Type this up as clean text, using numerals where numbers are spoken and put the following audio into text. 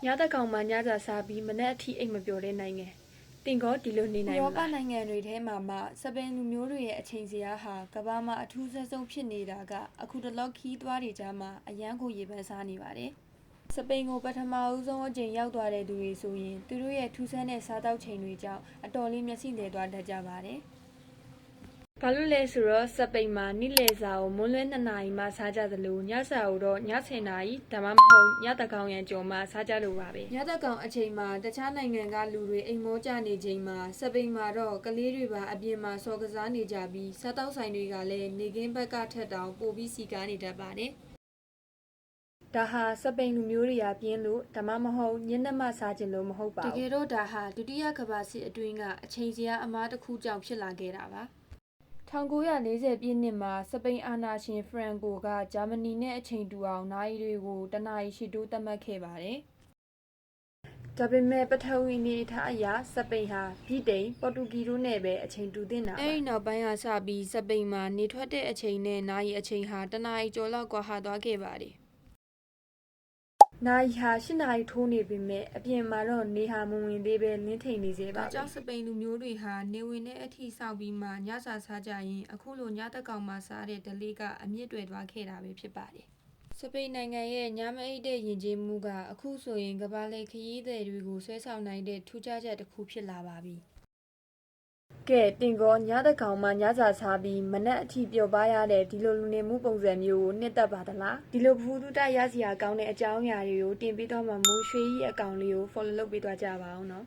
ညတဲ့ကောင်မှညစာစားပြီးမနဲ့အထိအိမ်မပြောတဲ့နိုင်ငံတင်ကောဒီလိုနေနိုင်မှာဥရောပနိုင်ငံတွေထဲမှာမှစပိန်လူမျိုးတွေရဲ့အချိန်စရာဟာကမ္ဘာမှာအထူးဆန်းဆုံးဖြစ်နေတာကအခုတလော့ခီးသွားတွေကြားမှာအရန်ကိုရေပန်းစားနေပါတယ်စပိန်ကိုပထမအဦးဆုံးအကြိမ်ရောက်သွားတဲ့သူတွေဆိုရင်သူတို့ရဲ့ထူးဆန်းတဲ့စားတောက်ချိန်တွေကြောင့်အတော်လေးမျက်စိလဲသွားတတ်ကြပါတယ်ဘာလို့လဲဆိုတော့စပိန်မှာနေ့လယ်စာကိုမွန်းလွဲ2နာရီမှစားကြသလိုညစာကိုတော့ည10နာရီဒါမှမဟုတ်ညတကောင်ရံကျော်မှစားကြလို့ပါပဲညတကောင်အချိန်မှာတခြားနိုင်ငံကလူတွေအိမ်မောကြနေချိန်မှာစပိန်မှာတော့ကလေးတွေပါအပြင်မှာစော်ကစားနေကြပြီးစားတောက်ဆိုင်တွေကလည်းနေကင်းဘက်ကထက်တောင်ပိုပြီးစီကားနေတတ်ပါတယ်ဒါဟာစပိန်လူမျိုးတွေကပြင်းလို့ဒါမှမဟုတ်ညနေမှစားခြင်းလို့မဟုတ်ပါဘူးတကယ်တော့ဒါဟာဒုတိယကမ္ဘာစစ်အတွင်းကအချိန်စရာအမားတစ်ခုကြောင့်ဖြစ်လာခဲ့တာပါ1940ပြည့်နှစ်မှာစပိန်အာဏာရှင်ဖရန်ကိုကဂျာမနီနဲ့အချိန်တူအောင်နာရီတွေကိုတနာရီရှိတိုးသတ်မှတ်ခဲ့ပါတယ်။ဒါပေမဲ့ပထဝီအနေအထားအရစပိန်ဟာဗြိတိန်ပေါ်တူဂီတို့နဲ့ပဲအချိန်တူသင့်တာပါ။အဲဒီနောက်ပိုင်းကစပြီးစပိန်မှာနေထွက်တဲ့အချိန်နဲ့နာရီအချိန်ဟာတနာရီကျော်လောက်ကွာဟသွားခဲ့ပါတယ်။နာရီဟာ8နာရီထိုးနေပေမဲ့အပြင်မှာတော့နေဟာမဝင်သေးပဲလင်းထိန်နေစေပါပဲ။ကြောင့်စပိန်လူမျိုးတွေဟာနေဝင်တဲ့အထိစောက်ပြီးမှညစာစားကြရင်အခုလိုညတက်ကောင်မှစားတဲ့ဒလေးကအမြင့်တွယ်သွားခဲ့တာပဲဖြစ်ပါတယ်။စပိန်နိုင်ငံရဲ့ညမအိတ်တဲ့ယဉ်ကျေးမှုကအခုဆိုရင်ကမ္ဘာလှည့်ခရီးသည်တွေကိုဆွဲဆောင်နိုင်တဲ့ထူးခြားချက်တစ်ခုဖြစ်လာပါပြီ။ကဲတင်ကောညတဲ့ကောင်မှညစာစားပြီးမနက်အထိပျော်ပါရတဲ့ဒီလိုလူနေမှုပုံစံမျိုးကိုနှစ်သက်ပါသလားဒီလိုဘူးတူတိုက်ရစရာကောင်းတဲ့အကြောင်းအရာတွေကိုတင်ပေးတော့မှမိုးရွှေကြီးအကောင်လေးကို follow လုပ်ပေးသွားကြပါအောင်နော်